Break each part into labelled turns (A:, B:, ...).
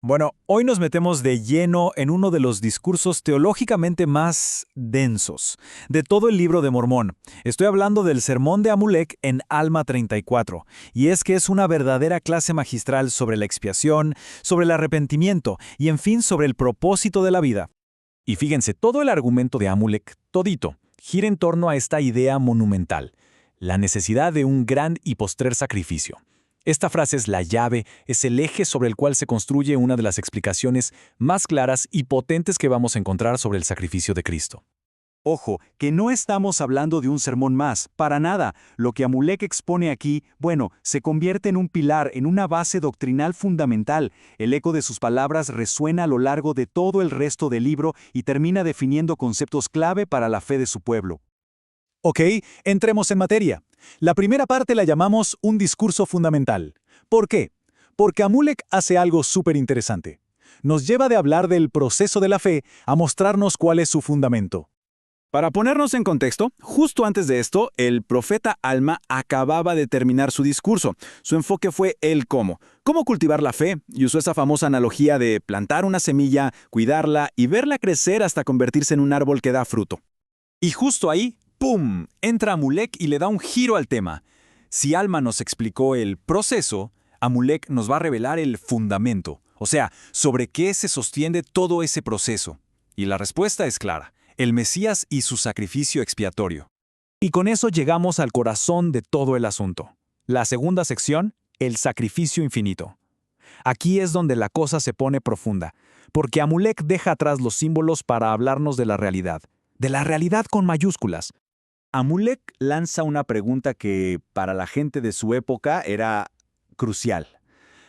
A: Bueno, hoy nos metemos de lleno en uno de los discursos teológicamente más densos de todo el libro de Mormón. Estoy hablando del Sermón de Amulek en Alma 34, y es que es una verdadera clase magistral sobre la expiación, sobre el arrepentimiento y, en fin, sobre el propósito de la vida. Y fíjense, todo el argumento de Amulek, todito, gira en torno a esta idea monumental, la necesidad de un gran y postrer sacrificio. Esta frase es la llave, es el eje sobre el cual se construye una de las explicaciones más claras y potentes que vamos a encontrar sobre el sacrificio de Cristo.
B: Ojo, que no estamos hablando de un sermón más, para nada. Lo que Amulek expone aquí, bueno, se convierte en un pilar, en una base doctrinal fundamental. El eco de sus palabras resuena a lo largo de todo el resto del libro y termina definiendo conceptos clave para la fe de su pueblo.
A: Ok, entremos en materia. La primera parte la llamamos un discurso fundamental. ¿Por qué? Porque Amulek hace algo súper interesante. Nos lleva de hablar del proceso de la fe a mostrarnos cuál es su fundamento.
C: Para ponernos en contexto, justo antes de esto, el profeta Alma acababa de terminar su discurso. Su enfoque fue el cómo cultivar la fe, y usó esa famosa analogía de plantar una semilla, cuidarla y verla crecer hasta convertirse en un árbol que da fruto.
A: Y justo ahí, ¡pum!, entra Amulek y le da un giro al tema. Si Alma nos explicó el proceso, Amulek nos va a revelar el fundamento, o sea, sobre qué se sostiene todo ese proceso. Y la respuesta es clara: el Mesías y su sacrificio expiatorio. Y con eso llegamos al corazón de todo el asunto. La segunda sección, el sacrificio infinito. Aquí es donde la cosa se pone profunda, porque Amulek deja atrás los símbolos para hablarnos de la realidad con mayúsculas.
C: Amulek lanza una pregunta que, para la gente de su época, era crucial.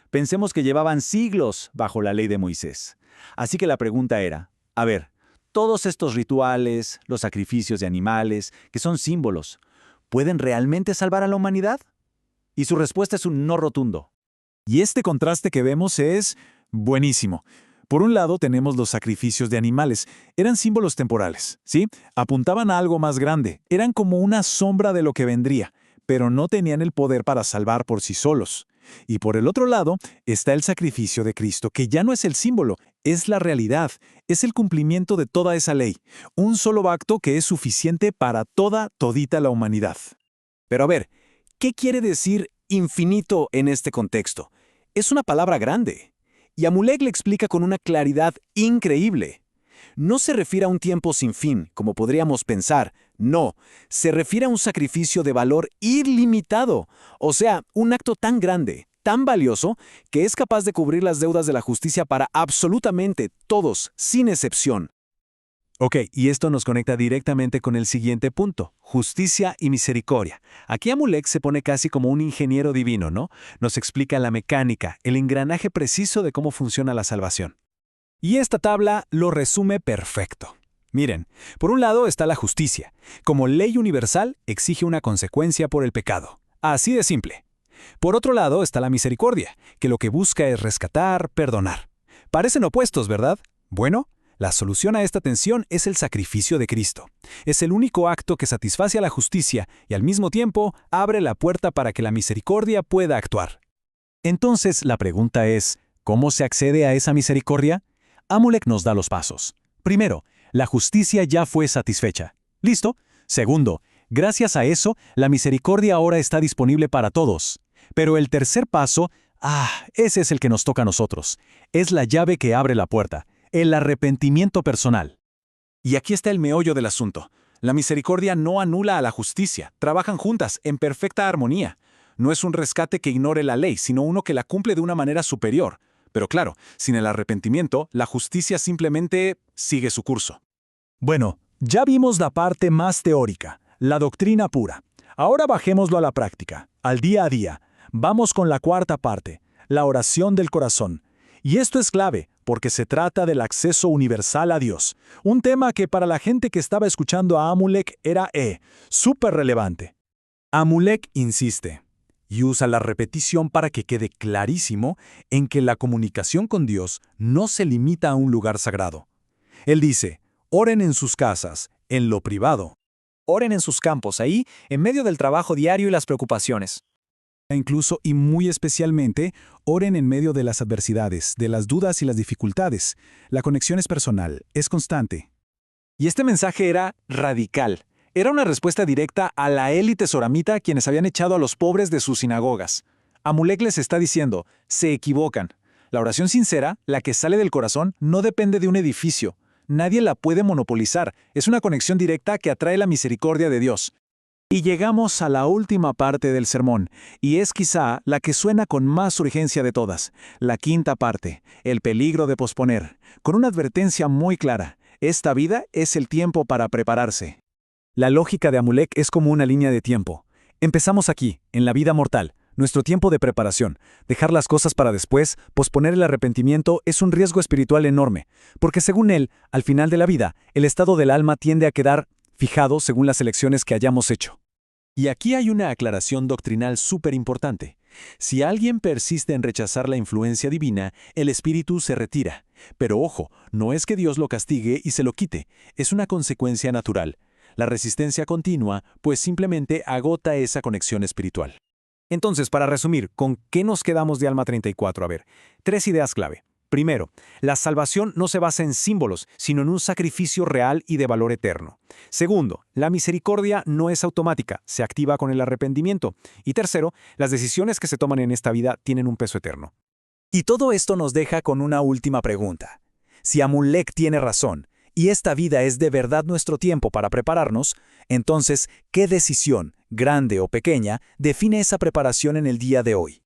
C: Pensemos que llevaban siglos bajo la ley de Moisés. Así que la pregunta era, a ver, todos estos rituales, los sacrificios de animales, que son símbolos, ¿pueden realmente salvar a la humanidad? Y su respuesta es un no rotundo.
A: Y este contraste que vemos es buenísimo. Por un lado tenemos los sacrificios de animales. Eran símbolos temporales, ¿sí? Apuntaban a algo más grande. Eran como una sombra de lo que vendría, pero no tenían el poder para salvar por sí solos. Y por el otro lado está el sacrificio de Cristo, que ya no es el símbolo, es la realidad, es el cumplimiento de toda esa ley. Un solo acto que es suficiente para todita la humanidad.
C: Pero a ver, ¿qué quiere decir infinito en este contexto? Es una palabra grande. Y Amulek le explica con una claridad increíble. No se refiere a un tiempo sin fin, como podríamos pensar. No, se refiere a un sacrificio de valor ilimitado. O sea, un acto tan grande, tan valioso, que es capaz de cubrir las deudas de la justicia para absolutamente todos, sin excepción.
A: Ok, y esto nos conecta directamente con el siguiente punto: justicia y misericordia. Aquí Amulek se pone casi como un ingeniero divino, ¿no? Nos explica la mecánica, el engranaje preciso de cómo funciona la salvación. Y esta tabla lo resume perfecto. Miren, por un lado está la justicia. Como ley universal, exige una consecuencia por el pecado. Así de simple. Por otro lado está la misericordia, que lo que busca es rescatar, perdonar. Parecen opuestos, ¿verdad? Bueno, la solución a esta tensión es el sacrificio de Cristo. Es el único acto que satisface a la justicia y al mismo tiempo abre la puerta para que la misericordia pueda actuar. Entonces la pregunta es, ¿cómo se accede a esa misericordia? Amulek nos da los pasos. Primero, la justicia ya fue satisfecha. ¿Listo? Segundo, gracias a eso, la misericordia ahora está disponible para todos. Pero el tercer paso, ese es el que nos toca a nosotros. Es la llave que abre la puerta. El arrepentimiento personal. Y aquí está el meollo del asunto. La misericordia no anula a la justicia, trabajan juntas, en perfecta armonía. No es un rescate que ignore la ley, sino uno que la cumple de una manera superior. Pero claro, sin el arrepentimiento, la justicia simplemente sigue su curso. Bueno, ya vimos la parte más teórica, la doctrina pura. Ahora bajémoslo a la práctica, al día a día. Vamos con la cuarta parte, la oración del corazón. Y esto es clave, porque se trata del acceso universal a Dios, un tema que para la gente que estaba escuchando a Amulek era súper relevante. Amulek insiste, y usa la repetición para que quede clarísimo en que la comunicación con Dios no se limita a un lugar sagrado. Él dice, oren en sus casas, en lo privado.
D: Oren en sus campos, ahí, en medio del trabajo diario y las preocupaciones. Incluso y muy especialmente, oren en medio de las adversidades, de las dudas y las dificultades. La conexión es personal, es constante.
A: Y este mensaje era radical. Era una respuesta directa a la élite soramita a quienes habían echado a los pobres de sus sinagogas. Amulek les está diciendo, se equivocan. La oración sincera, la que sale del corazón, no depende de un edificio. Nadie la puede monopolizar. Es una conexión directa que atrae la misericordia de Dios. Y llegamos a la última parte del sermón, y es quizá la que suena con más urgencia de todas, la quinta parte, el peligro de posponer, con una advertencia muy clara. Esta vida es el tiempo para prepararse.
C: La lógica de Amulek es como una línea de tiempo. Empezamos aquí, en la vida mortal, nuestro tiempo de preparación. Dejar las cosas para después, posponer el arrepentimiento, es un riesgo espiritual enorme, porque según él, al final de la vida, el estado del alma tiende a quedar fijado según las elecciones que hayamos hecho.
A: Y aquí hay una aclaración doctrinal súper importante. Si alguien persiste en rechazar la influencia divina, el espíritu se retira. Pero ojo, no es que Dios lo castigue y se lo quite, es una consecuencia natural. La resistencia continua, pues simplemente agota esa conexión espiritual.
C: Entonces, para resumir, ¿con qué nos quedamos de Alma 34? A ver, 3 ideas clave. Primero, la salvación no se basa en símbolos, sino en un sacrificio real y de valor eterno. Segundo, la misericordia no es automática, se activa con el arrepentimiento. Y tercero, las decisiones que se toman en esta vida tienen un peso eterno.
D: Y todo esto nos deja con una última pregunta. Si Amulek tiene razón, y esta vida es de verdad nuestro tiempo para prepararnos, entonces, ¿qué decisión, grande o pequeña, define esa preparación en el día de hoy?